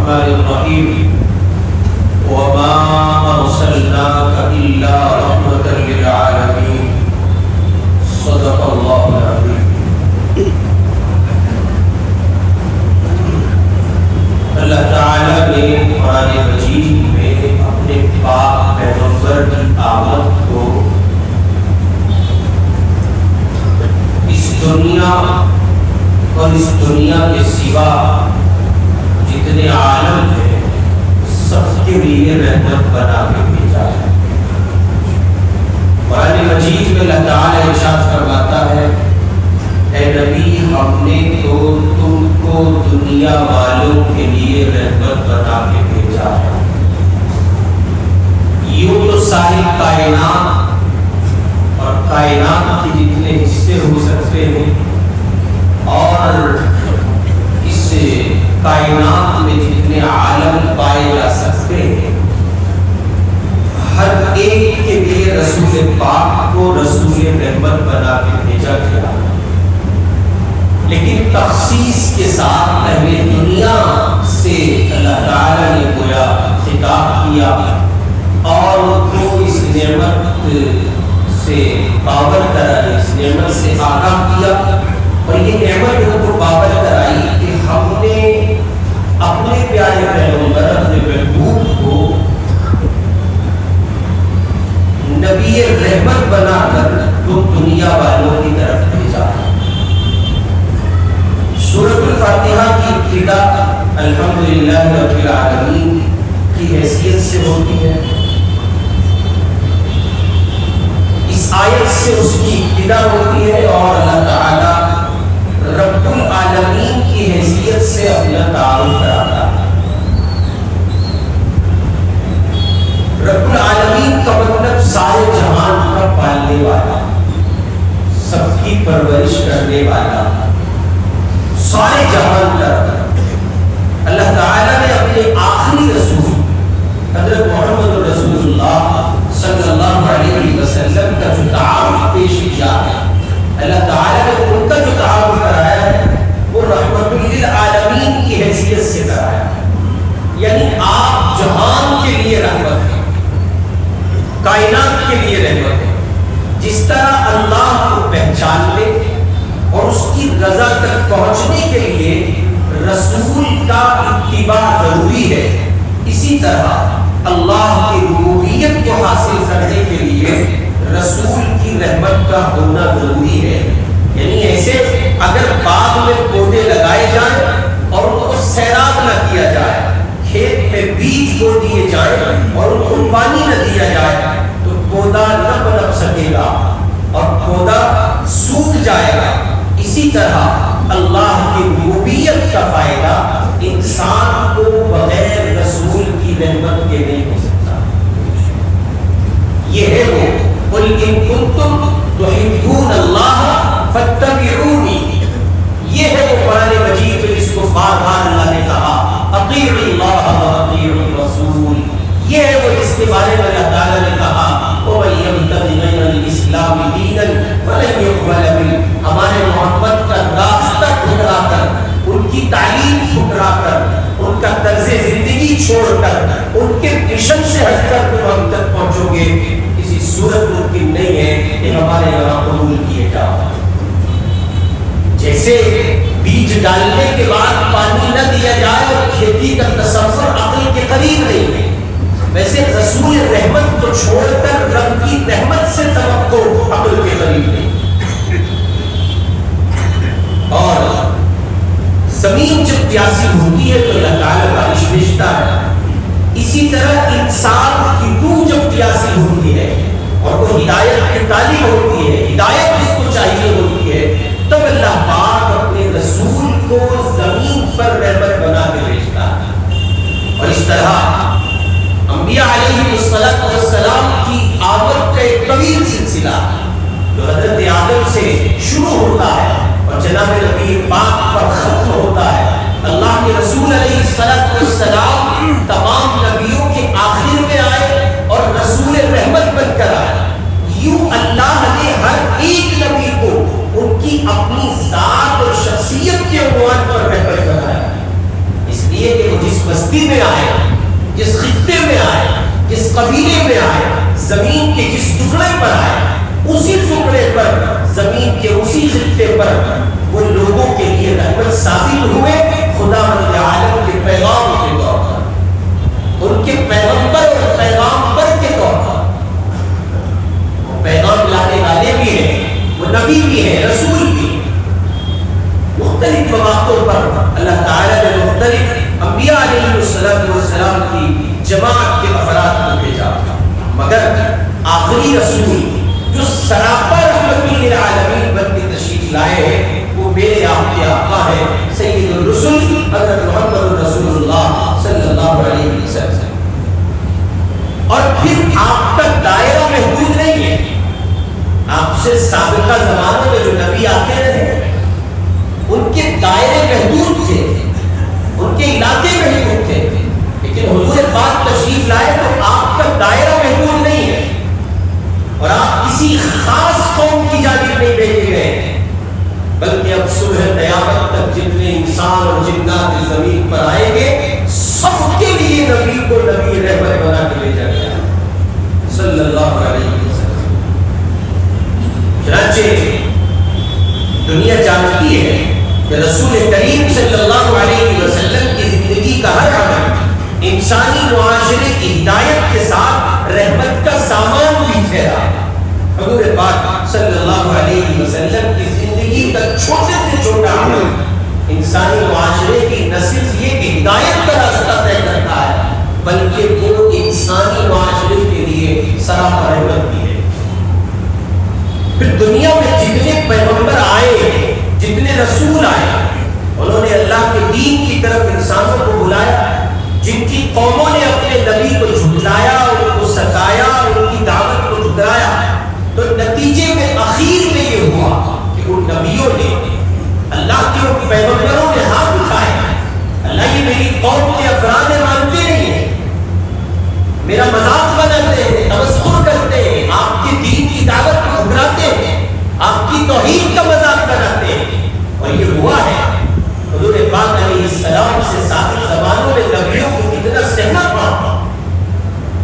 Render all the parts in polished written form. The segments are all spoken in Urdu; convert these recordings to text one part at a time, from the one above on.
الرحمن الرحيم وما أرسلناك إلا رحمة للعالمين صدق الله العظيم. اللہ تعالیٰ نے قرآن مجید میں اپنے پاک پیغمبر کی آمد کو اس دنیا اور اس دنیا کے سوا جتنے عالم ہیں سب کے لیے رحمت بنا کے بھیجا ہے. قرآن مجید میں اللہ تعالیٰ ارشاد فرماتا ہے اے نبی ہم نے تو تم کو دنیا والوں کے لیے رحمت بنا کے بھیجا ہے. یوں تو ساری کائنات اور کائنات کے جتنے حصے ہو سکتے ہیں اور اس کائنات میں جتنے عالم پائے جا سکتے ہیں ہر ایک کے لیے رسول پاک کو رسول رحمت بنا کے بھیجا گیا. لیکن تخصیص کے ساتھ اہل دنیا سے اللہ تعالیٰ نے گویا خطاب کیا اور ان کو اس نعمت سے پاور کرائی، اس نعمت سے آگاہ کیا اور یہ نعمت ان کو پاور کرائی کہ ہم نے اپنے پیارے پیغمبر اپنے محبوب کو نبی رحمت بنا کر تو دنیا والوں کی طرف بھیجا. سورۃ الفاتحہ کی ابتدا الحمدللہ رب العالمین کی حیثیت سے ہوتی ہے. اس آیت سے اس کی ابتدا ہوتی ہے اور اللہ تعالی رب العالمین کی حیثیت سے اپنا تعارف کراتا ہے. رب العالمین کا مطلب سارے جہان کا پالنے والا، سب کی پرورش کرنے والا، سارے جہان کا. اللہ تعالیٰ نے اپنے آخری رسول حضرت محمد رسول اللہ صلی اللہ علیہ وسلم کا جو تعارف پیش کیا ہے، اللہ تعالیٰ نے ان کا جو تعارف کرایا ہے وہ رحمت للعالمین کی حیثیت سے کرایا ہے. یعنی آپ جہان کے لیے رحمت ہے، کائنات کے لیے رحمت ہے. جس طرح اللہ کو پہچاننے اور اس کی رضا تک پہنچنے کے لیے رسول کا اتباع ضروری ہے، اسی طرح اللہ کی ربوبیت کو حاصل کرنے کے لیے رسول کی رحمت کا ہونا ضروری ہے. یعنی ایسے اگر باغ میں پودے لگائے جائیں اور ان کو سیراب نہ کیا جائے، کھیت میں بیج بو دیے جائیں اور ان کو پانی نہ دیا جائے تو پودا نہ پنپ سکے گا اور پودا سوکھ جائے گا. اسی طرح اللہ کی ربوبیت کا فائدہ انسان کو بغیر رسول کی رحمت کے نہیں ہو سکتا. یہ ہے وہ قل ان کنتم تحبون اللہ فاتبعونی. یہ ہے وہ قرآن مجید میں جس کو بار بار اللہ نے کہا اطیعوا اللہ واطیعوا الرسول. یہ ہے وہ جس کے بارے میں اللہ تعالیٰ نے کہا وَمَن يَبْتَغِ غَيْرَ الْإِسْلَامِ دِينًا فَلَن يُقْبَلَ مِنْهُ. ہمارے محمد کا راستہ ٹھکرا کر، ان کی تعلیم ٹھکرا کر، ان کا طرز زندگی چھوڑ کر، ان کے مشن سے ہٹ کر تم ہم تک پہنچو گے، کسی صورت ممکن نہیں ہے کہ ہمارے یہاں قبول کیے جاؤ. جیسے بیج ڈالنے کے بعد پانی نہ دیا جائے اور کھیتی کا تصور عقل کے قریب نہیں ہے، ویسے رسول رحمت کو چھوڑ کر رب کی رحمت سے توقع عقل کے قریب نہیں. اور زمین جب پیاسی ہوتی ہے تو اللہ تعالیٰ بارش بھیجتا ہے. اسی طرح انسان کی روح جب پیاسی ہوتی ہے اور وہ ہدایت کی طالب ہوتی ہے، ہدایت اس کو چاہیے ہوتی ہے، تب اللہ پاک اپنے رسول کو زمین پر رحمت بنا کے بھیجتا ہے. اور اس طرح انبیاء علیہ السلام کی آمد کا ایک طویل سلسلہ جو حضرت آدم سے شروع ہوتا ہے اور جناب نبی پاک پر ختم ہوتا ہے. اللہ کے رسول علیہ السلام تمام نبیوں کے آخر میں آئے اور رسول رحمت بن کر آئے. یوں اللہ نے ہر ایک نبی کو ان کی اپنی ذات اور شخصیت کے عنوان پر رہبر بنایا، اس لیے کہ وہ جس بستی بستی میں آئے، جس خطے میں آئے، جس قبیلے میں آئے، زمین کے جس ٹکڑے پر آئے، اسی ٹکڑے پر، زمین کے اسی خطے پر وہ لوگوں کے لیے رحمت ثابت ہوئے، خدا مند عالم کے پیغام کے طور پر، ان کے پیغمبر اور پیغامبر کے طور پر۔ پیغام لانے والے بھی ہیں، وہ نبی بھی ہیں، رسول بھی ہیں۔ مختلف مواقع پر اللہ تعالیٰ نے مختلف انبیاء علیہ السلام کی جماعت کے افراد کو بھیجا، مگر آخری رسول جو سراپا رحمت للعالمین بن کے تشریف لائے ہیں وہ میرے آپ کے آقا ہے سید الرسل حضرت محمد رسول اللہ صلی اللہ علیہ وسلم۔ اور پھر آپ کا دائرہ محدود نہیں ہے، آپ سے سابقہ زمانوں میں جو نبی آتے رہے ان کے دائرے محدود تھے، ان کے علاقے محدود تھے، لیکن حضور پاک تشریف لائے تو آپ کا دائرہ محدود نہیں ہے، اور آپ کسی خاص قوم کی جانب نہیں بھیجے گئے، بلکہ اب صبح قیامت تک جتنے انسان اور جنات زمین پر آئیں گے سب کے لیے نبی کو نبی رحمت بنا کے بھیجا گیا صلی اللہ علیہ وسلم۔ چنانچہ دنیا جانتی ہے کہ رسول کریم صلی اللہ علیہ وسلم کی زندگی کا ہر عمل انسانی معاشرے کی ہدایت کے ساتھ رحمت کا سامان بھی ٹھہرا۔ حضور پاک صلی اللہ علیہ وسلم کی زندگی کا چھوٹے سے چھوٹا عمل انسانی معاشرے کی نہ صرف یہ کہ ہدایت کا راستہ طے کرتا ہے بلکہ وہ انسانی معاشرے کے لیے سراپا رحمت بھی ہے۔ پھر دنیا میں جتنے پیغمبر آئے، جتنے رسول آئے، انہوں نے اللہ کے دین کی طرف انسانوں کو بلایا۔ جن کی قوموں نے اپنے نبی کو جھٹلایا، ان کو ستایا، ان کی دعوت کو ٹھکرایا، تو نتیجے میں اخیر میں یہ ہوا کہ ان نبیوں نے، اللہ کے ان پیغمبروں نے ہاتھ اٹھائے، اللہ یہ میری قوم کے افراد مانتے نہیں ہیں، میرا مذاق بناتے ہیں، تمسخر کرتے ہیں، آپ کے دین کی دعوت کو ٹھکراتے ہیں، آپ کی توحید کا مذاق بناتے ہیں۔ اور یہ ہوا ہے حضور پاک علیہ السلام سے سابق زمانوں میں نبیوں کو کتنا سہنا پڑا،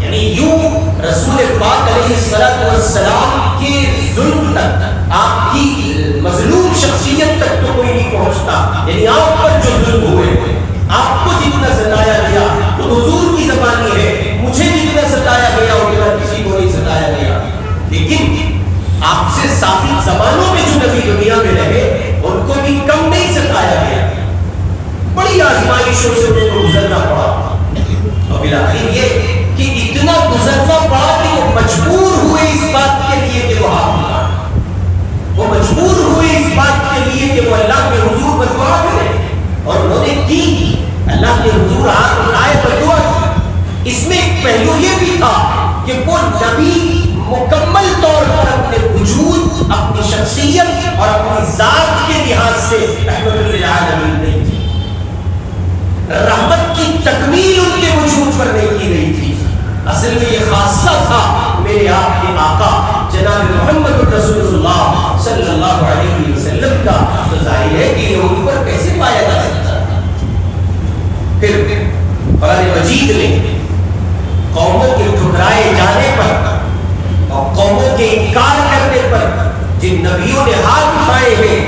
یعنی یوں رسول پاک علیہ السلام کے ظلم تک، آپ کی مظلوم شخصیت تک تو کوئی نہیں پہنچتا، یعنی آپ پر جو ظلم ہوئے، آپ کو جتنا ستایا گیا تو حضور کی زبانی ہے، مجھے جتنا ستایا گیا اتنا کسی کو نہیں ستایا گیا، لیکن آپ سے سابق زمانوں میں جو نبی دنیا میں رہے ان کو بھی کم نہیں ستایا گیا، بڑی آزمائشوں سے انہیں کو گزرنا پڑا، اور بالآخر یہ کہ اتنا گزرنا پڑا کہ وہ مجبور ہوئے اس بات کے لیے کہ وہ ہاتھ اٹھائیں، وہ مجبور ہوئے اس بات کے لیے کہ وہ اللہ کے حضور پر دعا کریں، اور انہوں نے کی، اللہ کے حضور ہاتھ اٹھائے پر دعا کی۔ اس میں ایک پہلو یہ بھی تھا کہ وہ نبی مکمل طور پر اپنے وجود، اپنی شخصیت اور اپنی ذات کے لحاظ سے رحمت للعالمین نہیں تھی، رحمت کی تکمیل ان کے وجود پر نہیں کی گئی تھی، اصل میں یہ خاصہ تھا میرے آپ کے آقا جناب محمد رسول اللہ صلی اللہ علیہ وسلم کا، تو ظاہر ہے کہ یہ ان پر کیسے پایا جا سکتا تھا۔ پھر قرآن مجید میں قوموں کے ٹھکرائے جانے پر اور قوموں کے انکار کرنے پر جن نبیوں نے ہاتھ اٹھائے ہیں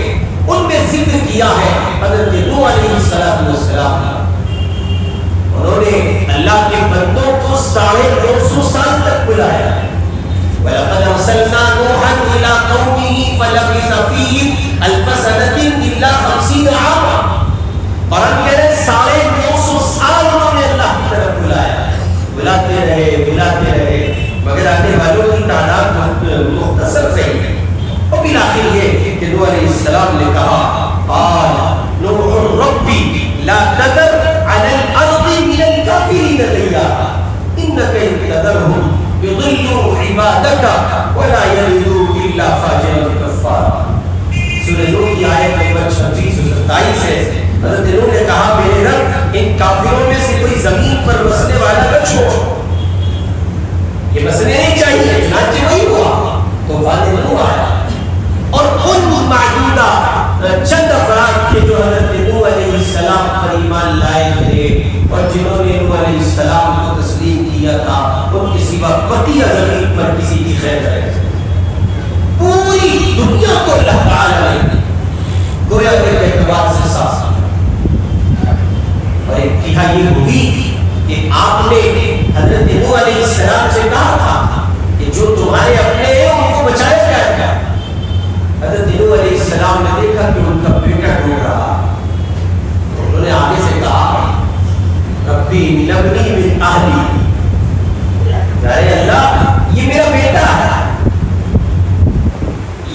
ان میں ذکر کیا ہے حضرت نوح علیہ السلام۔ انہوں نے اللہ کے بندوں کو 950 سال تک بلایا، وَلَقَدْ أَرْسَلْنَا نُوحًا إِلَىٰ قَوْمِهِ فَلَبِثَ فِيهِمْ أَلْفَ سَنَةٍ إِلَّا 50 عَامًا۔ اور ہم کہہ رہے 950 سال انہوں نے اللہ کی طرف بلایا، بلاتے رہے مگر آنے والوں کی تعداد مختصر رہی، اور بالآخر یہ کہ نوح علیہ السلام نے کہا قال نوح ربی لا تذر على الارض من الكافرين ديارا انك ان تذرهم يضلوا عبادك ولا يلدوا الا فاجرا كفارا۔ سورہ نوح کی آیت نمبر 26 و 27 ہے، حضرت نوح نے کہا میرے رب ان کافروں میں سے کوئی زمین پر بسنے والا نہ چھوڑ، یہ بسنے نہیں چاہیے، چنانچہ وہی ہوا، طوفان نوح آیا، اور ان معدودہ چند افراد کے جو حضرت نوح علیہ السلام پر ایمان لائے تھے اور جنہوں نے السلام کو تسلیم کیا تھا ان کے سوا بقیہ زمین پر کسی کی خیر رہے. پوری دنیا کو اللہ تعالی نے گویا کے اعتبار سے ساز کیا. اور انتہا یہ ہوئی کہ آپ نے حضرت نوح علیہ السلام سے کہا تھا کہ جو تمہارے اپنے ہیں ان کو بچایا جائے گا. حضرت نوح علیہ السلام نے دیکھا کہ ان کا بیٹا ڈوب رہا. انہوں نے آگے سے کہا ربی نبنی من اہلی، ارے اللہ یہ میرا بیٹا ہے،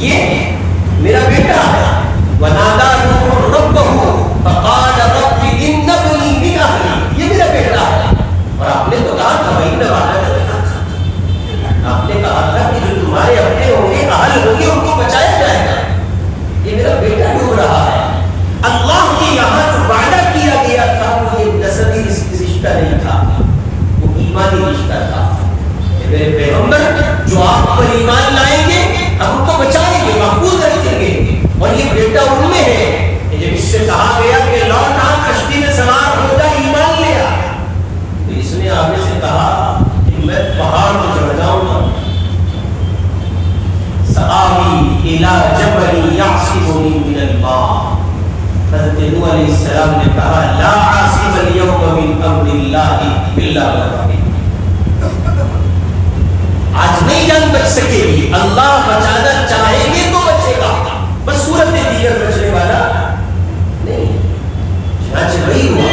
یہ میرا بیٹا ہے. ونادى نوح ربه فقال رب ان ابني من اهلي، یہ میرا بیٹا ہے. اور آپ نے تو کہا تھا بھائی آپ نے کہا تھا کہ جو تمہارے اپنے ہوں گے اہل ہوں گے ان کو بچایا جائے گا. یہ میرا بیٹا ڈوب رہا ہے. اللہ کے یہاں جو وعدہ کیا گیا تھا وہ یہ نسبی رشتہ نہیں تھا، وہ ایمانی رشتہ تھا. میرے پیغمبر جو آپ پر ایمان لائیں گے ہم ان کو بچائیں گے، محفوظ رکھیں گے. اور یہ بیٹا ان میں ہے جب اس سے کہا گیا کہ لوٹ آ کشتی میں سوار ہو جا ایمان لیا، تو اس نے آگے سے کہا کہ میں پہاڑ کو چڑھ جاؤں گا. سآوی الی جبل یعصمنی من الماء. حضرت نوح علیہ السلام نے کہا لا عاصم اليوم من امر اللہ الا من رحم. آج نہیں جان بچ سکے گی، اللہ بچانا چاہیں گے تو بچے گا، بس صورت دیگر بچنے والا نہیں. چنانچہ وہی ہوا.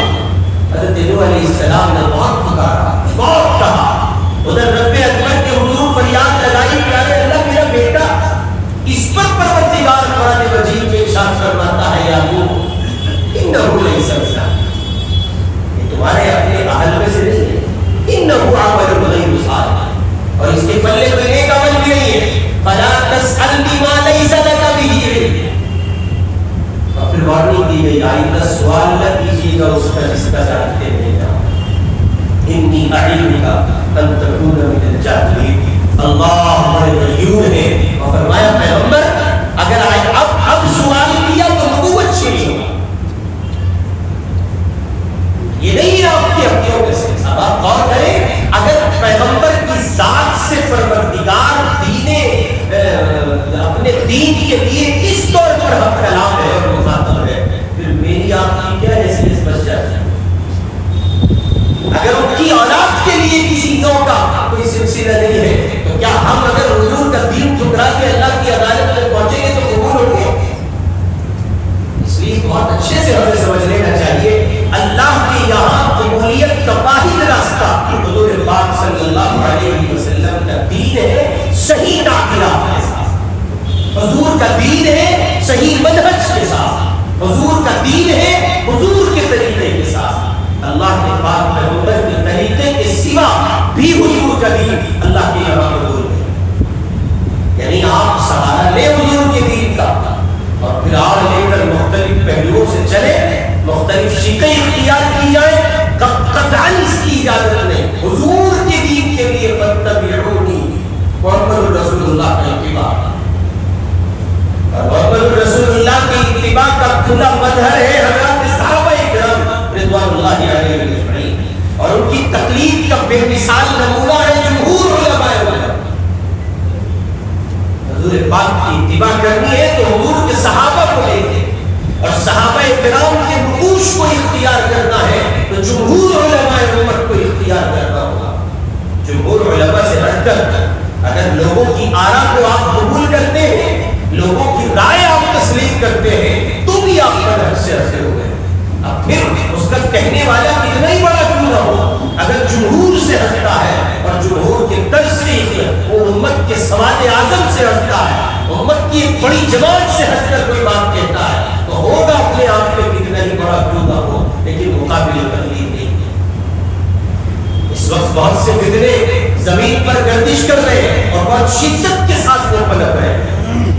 حضرت نوح علیہ السلام نے بہت پکارا، بہت کہا. ادھر رب اکبر کے حضور فریاد لگائی کہ اے اللہ میرا بیٹا. اس پر پروردگار قرآن مجید میں ارشاد فرماتا ہے یا نوح انہ لیس من اہلک، یہ تمہارے اپنے اہل میں سے نہیں ہے. انہ عمل غیر صالح، اور اس کے پلے کوئی نیک عمل بھی نہیں ہے. فلا تسأل بما ليس لك به علم. اور پھر وارننگ دی گئی آئندہ سوال نہ کیجیے گا اس کا جس کا جانتے نہیں ہو. انی اعظک ان تکون من الجاہلین. اللہ بڑے غیور ہے اور فرمایا پیغمبر اگر اب سوال کیا تو نبوت چھینی ہوگا. یہ نہیں ہے آپ کے اپنوں میں سے. اب آپ غور کریں اگر پیغمبر کی ذات سے پروردگار اپنے دین کے لیے اس طور پر ہم کلام ہے اور مخاطب ہے، پھر میری آپ کی کیا حیثیت بچ جاتی ہے؟ اگر ان کی اولاد کے لیے کسی نوع کا کوئی سلسلہ نہیں ہے تو کیا ہم اگر حضور کا دین ٹھکرا کے اللہ کی عدالت میں پہنچیں گے تو قبول ہوں گے؟ اس لیے بہت اچھے سے ہمیں سمجھ لینا چاہیے اللہ کے یہاں قبولیت کا واحد راستہ حضور پاک صلی اللہ علیہ وسلم کا دین ہے، صحیح تعبیرات کے ساتھ. حضور کا دین ہے صحیح منہج کے ساتھ. حضور کا دین ہے حضور کے طریقے کے ساتھ. اللہ کے پاک پیغمبر کے طریقے کے سوا بھی حضور کا دین اللہ کے یہاں قبول ہے. یعنی آپ سہارا لے حضور کے دین کا اور پھر آڑ لے کر مختلف پہلوؤں سے چلے، مختلف شکیں اختیار کی جائے، قطعاً اس کی اجازت نہیں. حضور کے دین کے لیے فاتبعونی، محمد رسول اللہ کا اتباع. اور محمد رسول اللہ کی اتباع کا کھلا مظہر ہے حضرات صحابہ کرام رضوان اللہ علیہم اجمعین، اور ان کی تقلید کا بے مثال نمونہ ہے جمہور علماء وسلم. حضور پاک کی اتباع کرنی ہے تو حضور کے صحابہ کو لے کے اور صحابہ کرام کے نقوش کو اختیار کرنا ہے تو جمہور علماء امت کو اختیار کرنا ہوگا. جمہور علماء سے ہٹ کر اگر لوگوں کی آرا کو آپ قبول کرتے ہیں، لوگوں کی رائے آپ تسلیم کرتے ہیں تو بھی آپ پر حد سے ہٹے ہو گئے. اب پھر اس کا کہنے والا کتنا ہی بڑا کیوں نہ ہو، اگر جمہور سے ہٹتا ہے اور جمہور کے طرز سے وہ امت کے سواد اعظم سے ہٹتا ہے، امت کی ایک بڑی جماعت سے ہٹ کر کوئی بات کہتا ہے تو ہوگا اپنے آپ میں کتنا ہی بڑا کیوں نہ ہو لیکن مقابل تقلید نہیں. اس وقت بہت سے فتنے زمین پر گردش کر رہے ہیں اور بہت شدت کے ساتھ وہ پنپ رہے ہیں،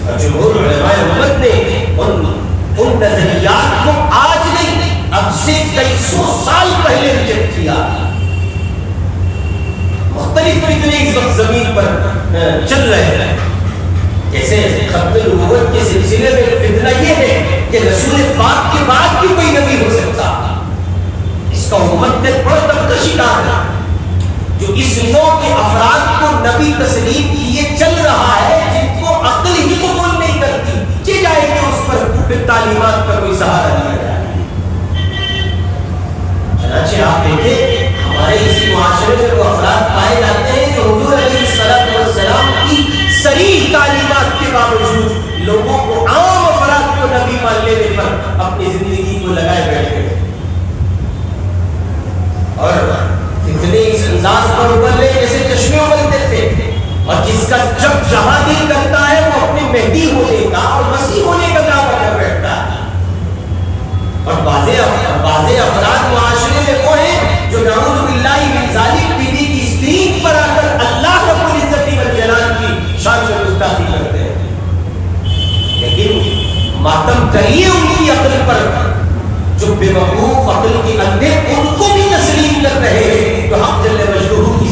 اور جمہور علماء امت نے ان نظریات کو آج نہیں اب سے کئی سو سال پہلے ریجیکٹ کیا. مختلف فتنے اس وقت زمین پر چل رہے ہیں. جیسے ختم نبوت کے سلسلے میں فتنہ یہ ہے کہ رسول پاک کے بعد بھی کوئی نبی ہو سکتا. اس اس کا امت میں بڑا طبقہ شکار ہے جو اس نوع کے افراد کو نبی تسلیم کیے چل رہا ہے، جن کو عقل ہی قبول نہیں کرتی، چل جائے کہ اس پر پھر تعلیمات کا کوئی سہارا دیا جائے۔ چنانچہ آپ دیکھیں ہمارے اسی معاشرے میں وہ افراد پائے جاتے ہیں جو حضور علیہ السلام کی صریح تعلیمات کے باوجود لوگوں کو، عام افراد کو نبی مان لینے پر اپنی زندگی کو لگائے بیٹھے ہیں، اور اتنے اس انداز پر ابلے جیسے چشمے ابلتے تھے، اور جس کا جب جہاں دل کرتا ہے وہ اپنے مہدی ہونے کا اور مسیح ہونے کا دعویٰ کر بیٹھتا ہے۔ اور بعض افراد معاشرے میں وہ ہیں جو نعوذ باللہ من ذالک ٹی وی کی اسکرین پر آ کر اللہ رب العزت والجلال کی شان میں گستاخی کرتے ہیں، لیکن ماتم کریے ان کی عقل پر جو بے وقوف عقل کے اندھے ان کو بھی تسلیم کر رہے ہیں، تو حق جل مجدہ کی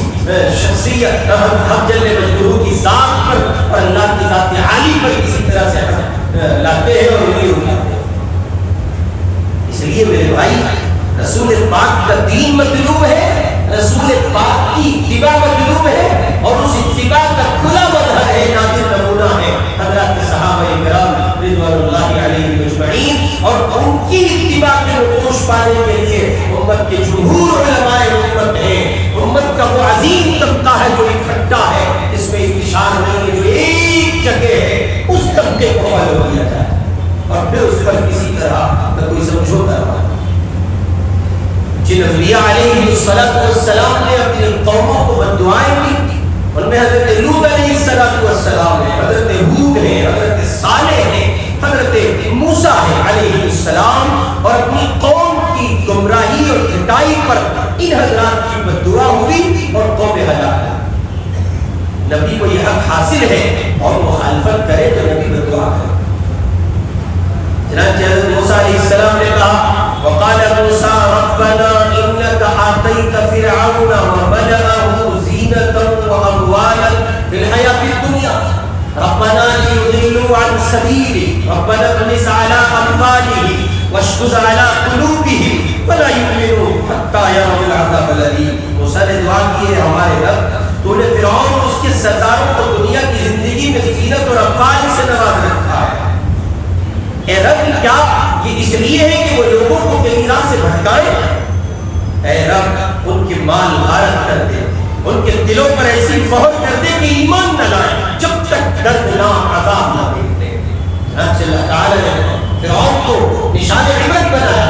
شخصیت، حق جل مجدہ کی ذات پر اور اللہ کی ذات عالی پر کسی طرح سے لاتے ہیں اور انہیں اٹھاتے ہیں۔ اس لیے میرے بھائی رسول پاک کا دین مطلوب ہے، رسول پاک کی اتباع مطلوب ہے، اور اس اتباع کا کھلا مظہر ہے، نادر نمونہ ہے حضرات صحابہ کرام رضوان اللہ علیہم اجمعین، اور ان کی اتباع کے نقوش پانے کے لیے امت کے جمہور علماء امت ہیں، امت کا وہ عظیم طبقہ ہے جو اکٹھا ہے، اس میں انتشار نہیں ہے، جو ایک جگہ ہے، اس طبقے کو فالو کیا جائے اور پھر اس پر کسی طرح کا کوئی سمجھوتا نہ۔ جن انبیاء علیہ السلام نے اپنی قوموں کو بددعائیں دی، ان میں حضرت لوط علیہ السلام ہے، حضرت ہود ہے، حضرت صالح ہے، حضرت موسیٰ ہے علیہ السلام، اور اپنی قوم کی گمراہی اور گھٹائی پر ان حضرات کی بددعا ہوئی اور قوم ہلاک ہوئی۔ نبی کو یہ حق حاصل ہے اور مخالفت کرے تو نبی بددعا کرے۔ چنانچہ حضرت موسیٰ علیہ السلام نے کہا وقال موسیٰ ربنا انك آتيت فرعون وملأه زينة وأموالا في الحياة الدنيا ربنا ليضلوا عن سبيلك ربنا اطمس على أموالهم واشدد على قلوبهم ولا يؤمنوا حتى يروا العذاب الأليم۔ موسیٰ نے دعا کی ہے ہمارے رب تو نے فرعون اور اس کے سرداروں کو دنیا کی زندگی میں زینت اور اموال سے نواز رکھا ہے، اے رب کیا یہ اس لیے ہے کہ وہ لوگوں کو کہیں راہ سے بھٹکائے؟ اے رب ان کے مال غارت کر دے، ان کے دلوں پر ایسی مہر کر دے کہ ایمان نہ لائے جب تک دردناک عذاب نہ دیکھ لیں۔ چنانچہ اللہ تعالی نے فرعون کو نشان عبرت بنایا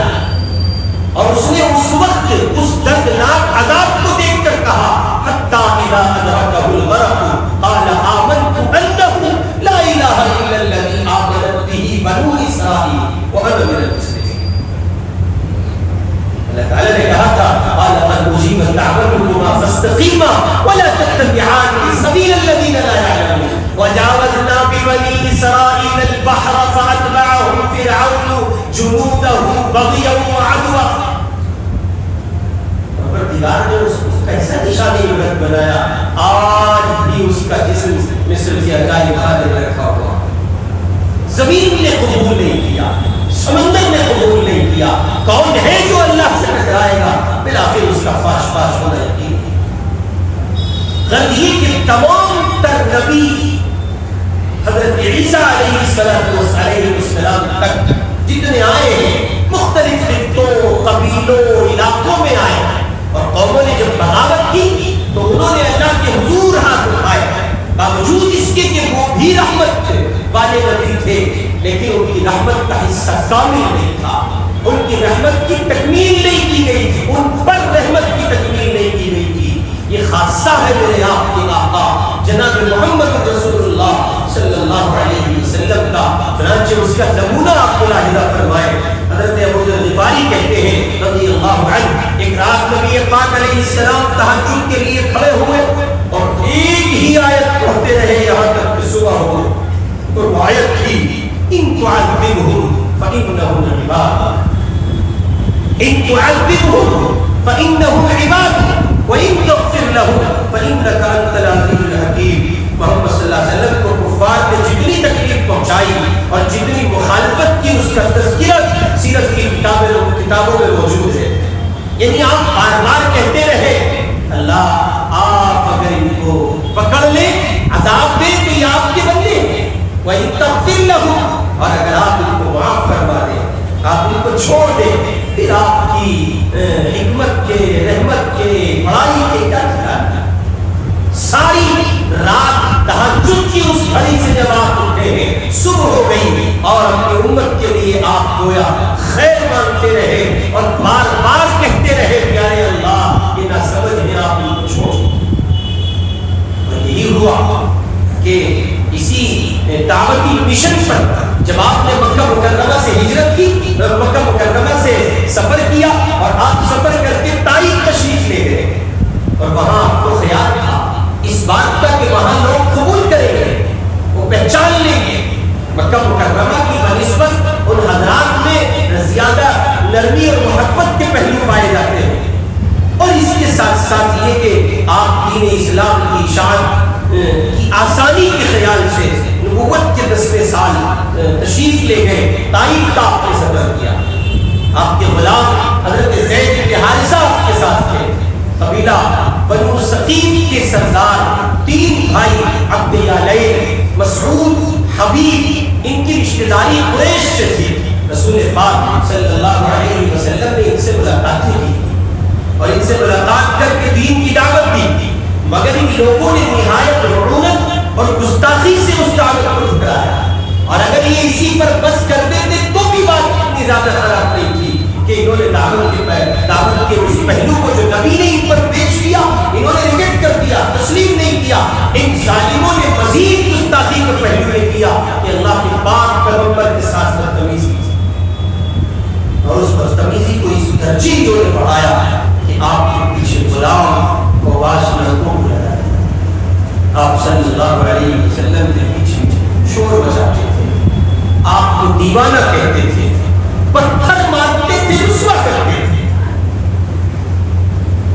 اور اس نے اس وقت اس دردناک عذاب کو دیکھ کر کہا حتی اذا ادرکہ الغرق قال آمنت انہ لا الہ الا الذی آمنت بہ بنو اسرائیل وانا من المسلمین۔ اللہ تعالی نے کہا تھا قال قد اجیبت دعوتکما فاستقیما ولا تتبعان سبیل الذین لا یعلمون وجاوزنا ببنی اسرائیل البحر فاتبعهم فرعون جنوده بغیا وعدوا۔ پروردگار نے اس کو کیسا نشان عبرت بنایا، آج بھی اس کا جسم مصر کی عجائب خانے میں رکھا ہوا، زمین نے قبول نہیں کیا، سمندر نے قبول نہیں کیا۔ کون ہے جو اللہ سے ٹکرائے گا؟ بلآخر اس کا فاش فاش ہونا یقین ہے۔ غرض یہ کہ تمام تر نبی حضرت عیسیٰ علیہ السلام تک جتنے آئے ہیں مختلف خطوں، قبیلوں، علاقوں میں آئے، اور قوموں نے جب بغاوت کی تو انہوں نے اللہ کے حضور ہاتھ اٹھائے، باوجود اس کے کہ وہ بھی رحمت والے نبی تھے، لیکن ان کی رحمت کا حصہ کامل نہیں تھا، ان کی رحمت کی تکمیل نہیں کی گئی تھی، ان پر رحمت کی تکمیل نہیں کی گئی تھی۔ یہ خاصہ ہے میرے آپ کے آقا جناب محمد رسول اللہ صلی اللہ علیہ وسلم کا، چنانچہ اس کا نمونہ آپ کو لاحظہ فرمائے۔ حضرت ابو ذر غفاری کہتے ہیں رضی اللہ عنہ، ایک رات نبی پاک علیہ السلام تہجد کے لیے کھڑے ہوئے اور ایک ہی آیت پڑھتے رہے یہاں تک کہ صبح ہو گئی، اور وہ آیت تھی ان تعذبهم فإنهم عباد، ان تعذبهم فإنهم عباد وإن تغفر لهم فإنك أنت العزيز الحكيم۔ محمد صلی اللہ علیہ وسلم کو کفار نے جتنی تکلیف پہنچائی اور جتنی مخالفت کی اس کا تذکرہ سیرت کی کتابوں میں موجود ہے۔ یعنی آپ بار بار کہتے رہے اللہ آپ اگر ان کو پکڑ لیں عذاب دیں تو یہ آپ کے بندے ہیں، وَإِن تَغْفِرْ لَهُمْ، اور اگر آپ ان کو معاف فرما دیں، آپ ان کو چھوڑ دیں، پھر آپ کی حکمت کے، رحمت کے، بڑائی کے کیا ٹھکانا۔ ساری رات تہجد کی اس گھڑی سے جب آپ اٹھے ہیں، صبح ہو گئی اور اپنی امت کے لیے آپ گویا خیر مانگتے رہے اور بار بار کہتے رہے پیارے اللہ یہ نہ سمجھ میں آپ ان کو چھوڑ۔ اور یہی ہوا کہ اسی دعوتی مشن پر جب آپ نے مکہ مکرمہ سے ہجرت کی، مکہ مکرمہ سے سفر کیا اور آپ سفر کر کے طائف تشریف لے گئے، اور وہاں آپ کو خیال تھا اس بات کا کہ وہاں لوگ قبول کریں گے، وہ پہچان لیں گے۔ مکہ مکرمہ کی بنسبت ان حضرات میں زیادہ نرمی اور محبت کے پہلو پائے جاتے ہیں، اور اس کے ساتھ ساتھ یہ کہ آپ دین اسلام کی شان کی آسانی کے خیال سے نبوت کے 10ویں سال تشریف لے گئے، طائف کا آپ نے سفر کیا۔ آپ کے غلام حضرت زید بن حارثہ آپ کے ساتھ تھے، قبیلہ بنو ثقیف کے سردار 3 بھائی عبد یالیل، مسعود، حبیب، ان کی رشتہ داری قریش سے تھی۔ رسول پاک صلی اللہ علیہ وسلم نے ان سے ملاقاتیں کی اور ان سے ملاقات کر کے دین کی دعوت دی، مگر ان لوگوں نے نہایت رعونت اور گستاخی سے اس دعوت کو ٹھکرایا، اور اگر یہ اسی پر بس کر دیتے تو بھی بات اتنی زیادہ خراب نہیں تھی کہ انہوں نے دعوت کے اس پہلو کو جو نبی نے ان پر پیش کیا انہوں نے ریجیکٹ کر دیا، تسلیم نہیں کیا۔ ان ظالموں نے مزید گستاخی کا پہلو یہ کیا کہ اللہ کے پاک پیغمبر کے ساتھ بدتمیزی کی، اور اس بدتمیزی کو اس درجے انہوں نے بڑھایا کہ آپ کے پیچھے غلام کو واشنا کو بلایا۔ آپ صلی اللہ علیہ وسلم کے پیچھے شور بجاتے تھے، آپ کو دیوانہ کہتے تھے، پتھر مارتے تھے، رسوا کرتے تھے۔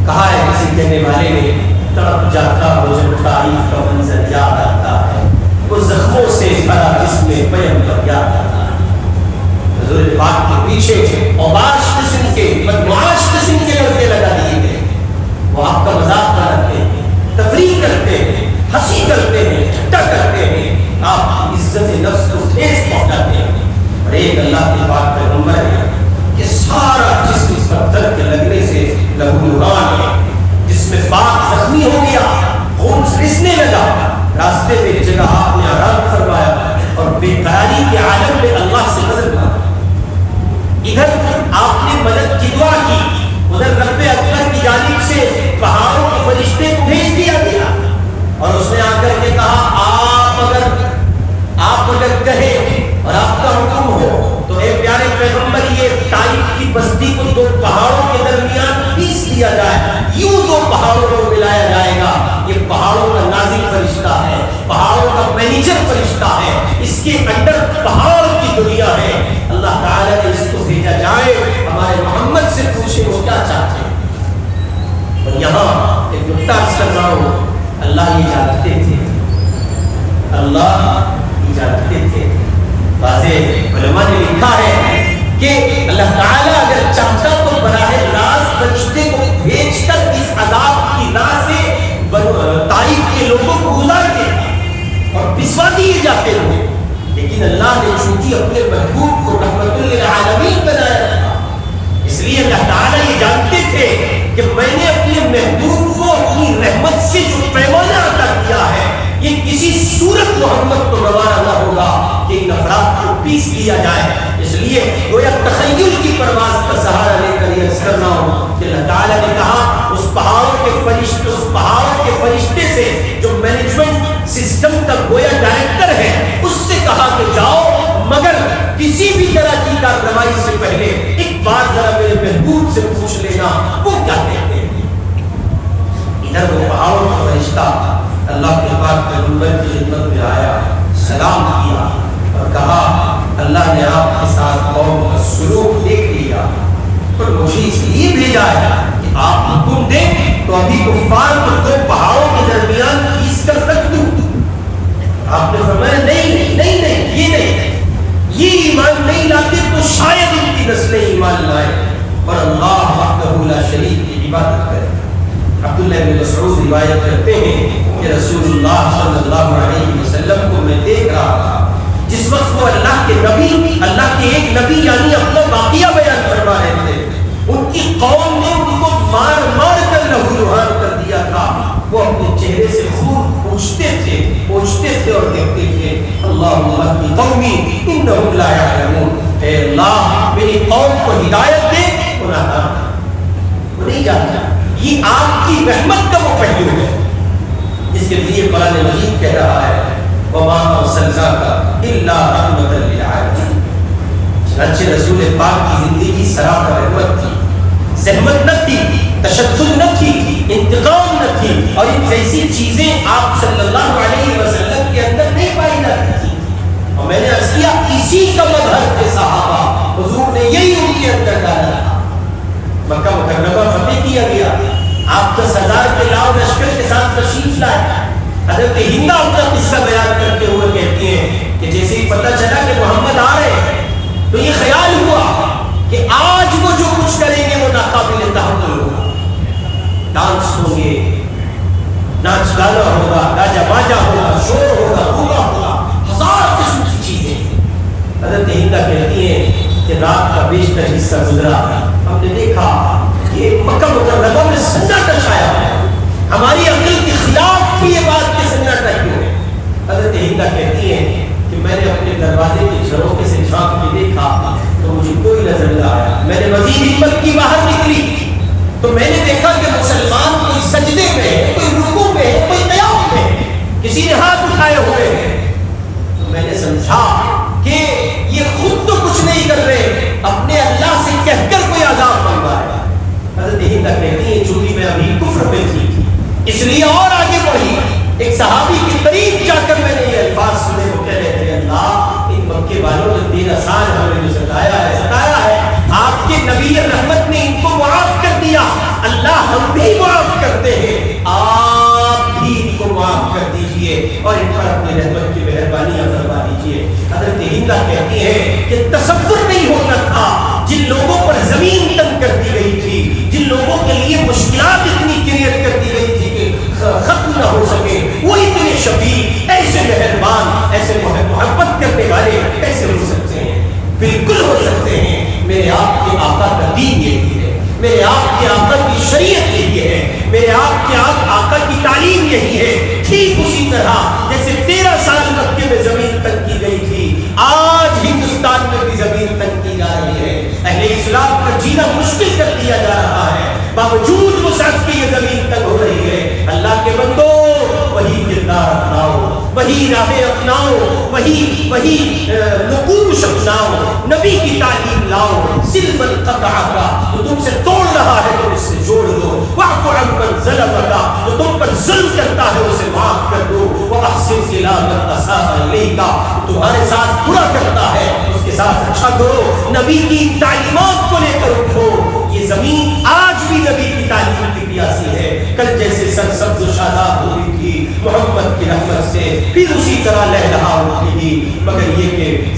کہا ہے کسی کہنے والے نے تڑپ جاتا ہو جب طائف کا منظر یاد آتا ہے، وہ زخموں سے بھرا جس میں پیغمبر یاد آتا ہے۔ حضور پاک کے پیچھے اوباش قسم کے، بدمعاش قسم کے لڑکے لگا دیے گئے، وہ آپ کا مذاق بناتے ہیں، تفریح کرتے ہیں، ہنسی کرتے ہیں، ٹھٹا کرتے ہیں، آپ کی عزت نفس کو ٹھیس پہنچاتے ہیں۔ اور ایک اللہ کے پاک پیغمبر ہے کہ سارا جسم پتھر کے لگنے سے لہولہان ہے، جس میں پاک زخمی ہو گیا، خون رسنے لگا، راستے میں ایک جگہ آپ نے آرام فرمایا اور بے قراری کے عالم میں اللہ سے مدد مانگی۔ ادھر آپ نے مدد کی دعا کی، ادھر رب اکبر کی جانب سے پہاڑوں کے فرشتے کو بھیج دیا گیا، اور اس نے آ کر کے کہا آپ اگر کہیں اور آپ کا حکم ہو تو اے پیارے پیغمبر یہ طائف کی بستی کو 2 پہاڑوں کے درمیان پیس دیا جائے، یوں 2 پہاڑوں کو ملایا جائے گا۔ یہ پہاڑوں کا نازل فرشتہ ہے، پہاڑوں کا مینیجر فرشتہ ہے، اس کے اندر پہاڑ کی دنیا ہے۔ اللہ تعالیٰ نے اس کو بھیجا جائے، ہمارے محمد سے پوچھے وہ کیا چاہتے ہیں۔ اور یہاں ایک نکتہ عرض کر رہا ہوں، اللہ یہ جانتے تھے، اللہ یہ جانتے تھے۔ واضح علماء نے لکھا ہے کہ اللہ تعالیٰ اگر چاہتا تو براہ راست فرشتے کو بھیج کر اس عذاب کی راہ سے طائف کے لوگوں کو گزار دیتا اور پسوا دیے جاتے ہوئے، لیکن اللہ نے چونکہ اپنے محبوب کو رحمت للعالمین بنایا تھا، اس لیے اللہ تعالیٰ یہ جانتے تھے کہ میں نے اپنے محبوب کو اپنی رحمت سے جو پیمانہ عطا کیا ہے یہ کسی صورت محمد کو روانہ نہ ہوگا کہ ان افراد کو پیس لیا جائے۔ اس لیے گویا تخیل کی پرواز کا سہارا لے کر یہ عرض کر رہا ہوں کہ اللہ تعالیٰ نے کہا اس پہاڑوں کے فرشتے سے جو مینجمنٹ سسٹم کا گویا ڈائریکٹر ہے اس سے کہا کہ جاؤ، مگر کسی بھی طرح کی کارروائی سے پہلے ایک بار ذرا میرے محبوب سے پوچھ لینا وہ کیا کہتے ہیں۔ ادھر وہ پہاڑوں کا فرشتہ اللہ کے پاک پیغمبر کی خدمت میں آیا، سلام کیا اور کہا اللہ نے آپ کے ساتھ قوم کا سلوک دیکھ لیا اور مجھے اس لیے بھیجا ہے کہ آپ حکم دیں تو ابھی کفار کو 2 پہاڑوں کے درمیان پیس کر رکھ دوں۔ آپ نے فرمایا نہیں یہ ایمان نہیں لاتے تو شاید ان کی نسلیں ایمان لائیں، اور اللہ وحدہ لا شریک کی عبادت کریں۔ عبداللہ بن مسعود روایت کرتے ہیں کہ رسول اللہ صلی اللہ علیہ وسلم کو میں دیکھ رہا تھا جس وقت وہ اللہ کے نبی، اللہ کے ایک نبی یعنی اپنا واقعہ بیان فرما رہے تھے۔ ان کی قوم نے ان کو مار مار کر لہولہان کر دیا تھا۔ وہ اپنے چہرے سے خون پوچھتے تھے اور کہتے تھے اللہم اہدی قومی انہم لا یعلمون، اے اللہ میری قوم کو ہدایت دے، وہ نہیں جانتا۔ یہ آپ کی رحمت کا وہ پہلو ہے جس کے لیے قرآن مجید کہہ رہا ہے وَمَا أَرْسَلْنَاكَ إِلَّا رَحْمَةً لِلْعَالَمِينَ۔ چنانچہ رسول پاک کی زندگی سراپا رحمت تھی، زحمت نہ تھی، تشدد نہ تھی، انتقام نہ تھی، اور ان جیسی چیزیں آپ صلی اللہ علیہ وسلم کے اندر نہیں پائی جاتی تھی۔ اور میں نے عرض کیا اسی کا مظہر تھے صحابہ، حضور نے یہی ان کے اندر ڈالا تھا۔ مکہ مکرمہ فتح کیا گیا، آپ 10,000 کے لاؤ لشکر کے ساتھ تشریف لائے۔ حضرت ہندہ اپنا قصہ بیان کرتے ہوئے کہتی ہیں کہ جیسے ہی پتہ چلا کہ محمد آ رہے ہیں تو یہ خیال ہوا کہ آج وہ جو کچھ کریں گے وہ ناقابل تحمل ہوگا، ڈانس ہوں گے، ناچ گانا ہوگا، گاجا باجا ہوگا، شور ہوگا، ہوگا ہزار قسم کی چیزیں۔ حضرت ہندہ کہتی ہیں کہ رات کا بیشتر حصہ گزرا، ہم نے دیکھا کہ مکہ مکرمہ میں سناٹا چھایا ہے، ہماری عقل کے خلاف تھی یہ بات کہ سناٹا کیوں ہے۔ حضرت ہندہ کہتی ہیں کہ میں نے اپنے دروازے کے جھروکے سے جھانک کے دیکھا تو مجھے کوئی نظر نہ آیا۔ میں نے مزید ہمت کی باہر نکلی تو میں نے دیکھا کہ مسلمان کوئی سجدے میں ہے، کوئی رکوع میں ہے، کوئی قیام میں ہے، کسی نے ہاتھ اٹھائے ہوئے ہیں۔ تو میں نے سمجھا کہ یہ خود تو کچھ نہیں کر رہے، اپنے اللہ سے کہہ کر کوئی عذاب مانگا ہے۔ حضرت ہندہ کہتی ہیں چونکہ میں ابھی کفر میں تھی اس لیے اور آگے بڑھی، ایک صحابی کے قریب جا کر میں نے یہ الفاظ سنے، وہ کہہ رہے تھے اللہ ان مکے والوں نے 13 سال ہمیں جو ستایا ہے آپ کے نبی رحمت نے ان کو معاف کر دیا، اللہ ہم بھی معاف کرتے ہیں، آپ بھی ان کو معاف کر دیجئے اور ان پر اپنی رحمت کی مہربانی فرما دیجئے۔ حضرت ہندہ کہتی ہے کہ تصور نہیں ہوتا تھا جن لوگوں پر زمین تنگ کر دی گئی تھی، جن لوگوں کے لیے مشکلات اتنی کریٹ کر دی گئی تھی کہ ختم نہ ہو سکے، وہ اتنے شفیق، ایسے مہربان، ایسے محبت کرنے والے کیسے ہو سکتے ہیں؟ بالکل ہو سکتے ہیں۔ میرے آپ کے آقا کا دین یہی ہے، میرے آپ کے آقا کی شریعت یہی ہے، میرے آپ کے آقا کی تعلیم یہی ہے۔ ٹھیک اسی طرح جیسے 13 سال مکے میں زمین تنگ کی گئی تھی، آج ہندوستان میں بھی زمین تنگ کی جا رہی ہے، اہل اسلام کا جینا مشکل کر دیا جا رہا ہے، باوجود وسعت کی یہ زمین تنگ ہو رہی ہے۔ اللہ کے بندو وہی کردار اپناؤ، وہی راہیں اپناؤ، وہی نقوش اپناؤ، نبی کی تعلیم لاؤ۔ سلم القطع کا جو تم سے توڑ رہا ہے تم اس سے جوڑ دو، واعف عن من ظلم کا جو تم پر ظلم کرتا ہے اسے معاف کر دو، واحسن الی من اساء الیک تمہارے ساتھ برا کرتا ہے اس کے ساتھ اچھا کرو۔ نبی کی تعلیمات کو لے کر اٹھو۔ یہ زمین آج بھی نبی کی تعلیم کی پیاسی ہے، کل جیسے سرسبز و شاداب ہوئی تھی محمد کی رحمت سے، پھر اسی طرح لہلہا اٹھے گی، مگر یہ کہ